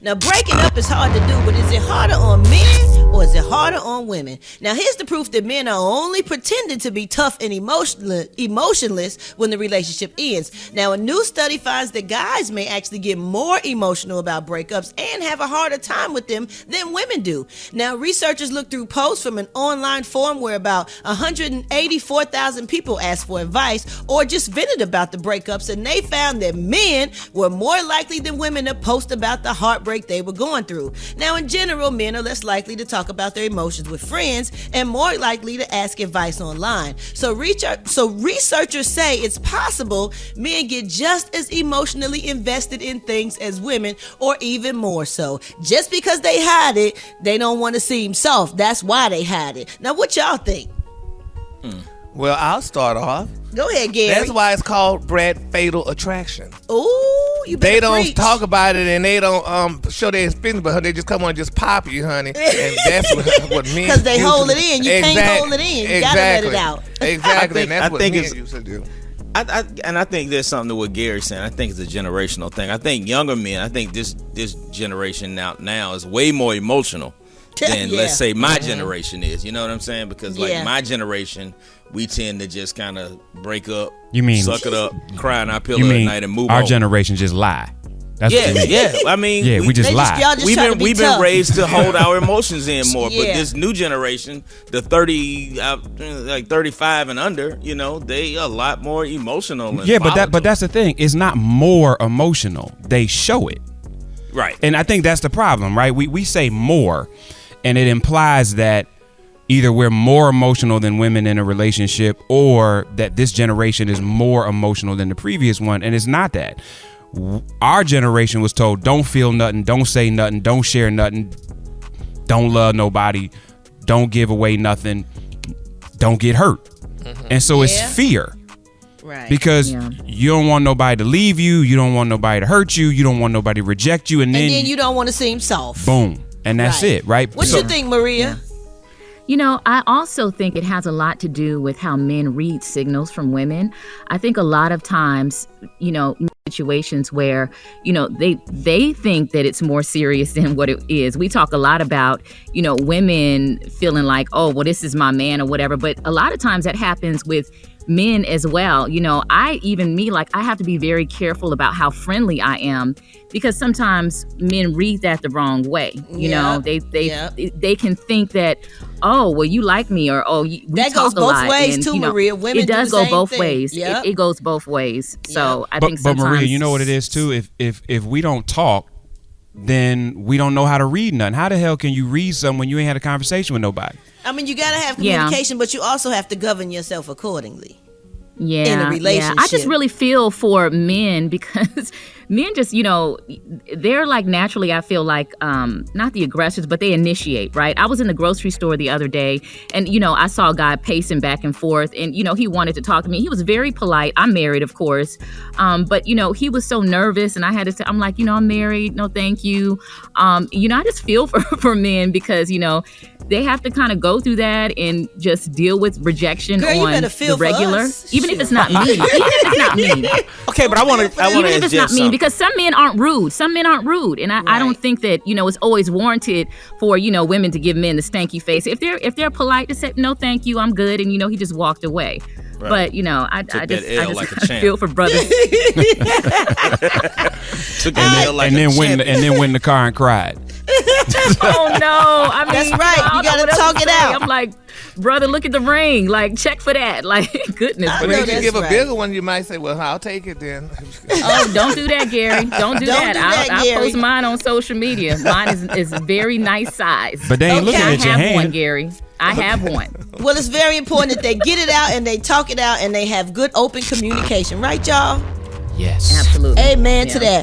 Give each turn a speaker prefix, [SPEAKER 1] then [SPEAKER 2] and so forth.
[SPEAKER 1] Now, breaking up is hard to do, but is it harder on men or is it harder on women? Now, here's the proof that men are only pretending to be tough and emotionless when the relationship ends. Now, a new study finds that guys may actually get more emotional about breakups and have a harder time with them than women do. Now, researchers looked through posts from an online forum where about 184,000 people asked for advice or just vented about the breakups, and they found that men were more likely than women to post about the heartbreak they were going through. Now, in general, men are less likely to talk about their emotions with friends and more likely to ask advice online. So researchers say it's possible men get just as emotionally invested in things as women, or even more so. Just because they hide it, they don't want to seem soft. That's why they hide it. Now, what y'all think?
[SPEAKER 2] Well, I'll start off.
[SPEAKER 1] Go ahead, Gary.
[SPEAKER 2] That's why it's called Fatal Attraction.
[SPEAKER 1] Ooh, you better
[SPEAKER 2] They don't
[SPEAKER 1] preach.
[SPEAKER 2] talk about it and they don't show their experience, but they just come on and just pop you, honey. And that's what men
[SPEAKER 1] Because they
[SPEAKER 2] used
[SPEAKER 1] hold
[SPEAKER 2] to
[SPEAKER 1] it
[SPEAKER 2] do.
[SPEAKER 1] in. You can't hold it in. You gotta let it out.
[SPEAKER 2] Exactly. And that's what men
[SPEAKER 3] it's-
[SPEAKER 2] used to do.
[SPEAKER 3] I think there's something to what Gary's saying. I think it's a generational thing. I think younger men, I think this generation now is way more emotional than, let's say, my generation is. You know what I'm saying? Because like my generation, we tend to just kind of break up,
[SPEAKER 4] You mean-
[SPEAKER 3] suck it up, cry in our pillow
[SPEAKER 4] You
[SPEAKER 3] at
[SPEAKER 4] mean
[SPEAKER 3] night and move
[SPEAKER 4] our
[SPEAKER 3] on.
[SPEAKER 4] generation just lie? That's what you mean.
[SPEAKER 3] Yeah. I mean,
[SPEAKER 4] Yeah, we just lie.
[SPEAKER 1] Y'all just
[SPEAKER 3] We've
[SPEAKER 1] trying
[SPEAKER 3] been
[SPEAKER 1] to be
[SPEAKER 3] been
[SPEAKER 1] tough.
[SPEAKER 3] raised to hold our emotions in more,
[SPEAKER 1] Yeah.
[SPEAKER 3] but this new generation, the 35 and under, they a lot more emotional. And
[SPEAKER 4] Yeah,
[SPEAKER 3] volatile.
[SPEAKER 4] but that's the thing. It's not more emotional. They show it.
[SPEAKER 3] right.
[SPEAKER 4] And I think that's the problem, right? We say more, and it implies that either we're more emotional than women in a relationship, or that this generation is more emotional than the previous one, and it's not that. Our generation was told, don't feel nothing, don't say nothing, don't share nothing, don't love nobody, don't give away nothing, don't get hurt. And so it's fear.
[SPEAKER 1] Right.
[SPEAKER 4] Because you don't want nobody to leave you, you don't want nobody to hurt you, you don't want nobody to reject you, and then
[SPEAKER 1] you don't want to seem soft.
[SPEAKER 4] boom. And that's it, right?
[SPEAKER 1] What you think, Maria?
[SPEAKER 5] I also think it has a lot to do with how men read signals from women. I think a lot of times, situations where, they think that it's more serious than what it is. We talk a lot about, women feeling like, oh, well, this is my man or whatever. But a lot of times that happens with men as well. I have to be very careful about how friendly I am, because sometimes men read that the wrong way. They can think that, oh, well, you like me, or
[SPEAKER 1] that goes both ways too, Maria. Women
[SPEAKER 5] it does
[SPEAKER 1] do the
[SPEAKER 5] go
[SPEAKER 1] same
[SPEAKER 5] both
[SPEAKER 1] thing.
[SPEAKER 5] ways.
[SPEAKER 1] Yep.
[SPEAKER 5] It goes both ways. So I think
[SPEAKER 4] but
[SPEAKER 5] sometimes,
[SPEAKER 4] Maria, you know what it is too. If we don't talk, then we don't know how to read nothing. How the hell can you read something when you ain't had a conversation with nobody?
[SPEAKER 1] I mean, you got to have communication, but you also have to govern yourself accordingly.
[SPEAKER 5] Yeah,
[SPEAKER 1] in a relationship.
[SPEAKER 5] I just really feel for men, because men just, they're like naturally, I feel like, not the aggressors, but they initiate, right? I was in the grocery store the other day, and, I saw a guy pacing back and forth, and, he wanted to talk to me. He was very polite. I'm married, of course. But, he was so nervous, and I had to say, I'm like, I'm married. No, thank you. I just feel for men, because, they have to kind of go through that and just deal with rejection
[SPEAKER 1] Girl, you
[SPEAKER 5] on
[SPEAKER 1] better feel
[SPEAKER 5] the regular,
[SPEAKER 1] for us.
[SPEAKER 5] even if it's not me. Even if it's not me.
[SPEAKER 3] Okay, but I want to
[SPEAKER 5] Even if it's
[SPEAKER 3] adjust
[SPEAKER 5] not mean,
[SPEAKER 3] something.
[SPEAKER 5] because some men aren't rude. And I don't think that it's always warranted for women to give men the stanky face. If they're polite to say no, thank you, I'm good, and he just walked away.
[SPEAKER 3] Right.
[SPEAKER 5] But I
[SPEAKER 3] that L
[SPEAKER 5] just
[SPEAKER 3] like a champ.
[SPEAKER 5] feel for brothers.
[SPEAKER 3] Took an L like
[SPEAKER 4] and then
[SPEAKER 3] a
[SPEAKER 4] went
[SPEAKER 3] champion.
[SPEAKER 4] in the car and cried.
[SPEAKER 5] Oh no! I mean,
[SPEAKER 1] That's right.
[SPEAKER 5] I
[SPEAKER 1] You
[SPEAKER 5] don't know
[SPEAKER 1] gotta
[SPEAKER 5] what else
[SPEAKER 1] talk
[SPEAKER 5] to
[SPEAKER 1] it
[SPEAKER 5] say.
[SPEAKER 1] out.
[SPEAKER 5] I'm like, brother, look at the ring. Like, check for that. Like, goodness.
[SPEAKER 1] I
[SPEAKER 2] But
[SPEAKER 1] know
[SPEAKER 2] if you
[SPEAKER 1] that's
[SPEAKER 2] give a
[SPEAKER 1] right.
[SPEAKER 2] bigger one, you might say, well, I'll take it then.
[SPEAKER 5] Oh, don't do that, Gary. Don't do that.
[SPEAKER 1] do that,
[SPEAKER 5] I'll
[SPEAKER 1] Gary.
[SPEAKER 5] post mine on social media. Mine is very nice size.
[SPEAKER 4] But they ain't looking
[SPEAKER 5] I
[SPEAKER 4] at your
[SPEAKER 5] have
[SPEAKER 4] hand.
[SPEAKER 5] one, Gary. I have one.
[SPEAKER 1] Well, it's very important that they get it out and they talk it out and they have good open communication. Right, y'all?
[SPEAKER 4] Yes.
[SPEAKER 5] Absolutely.
[SPEAKER 1] Amen to
[SPEAKER 5] Yeah.
[SPEAKER 1] that.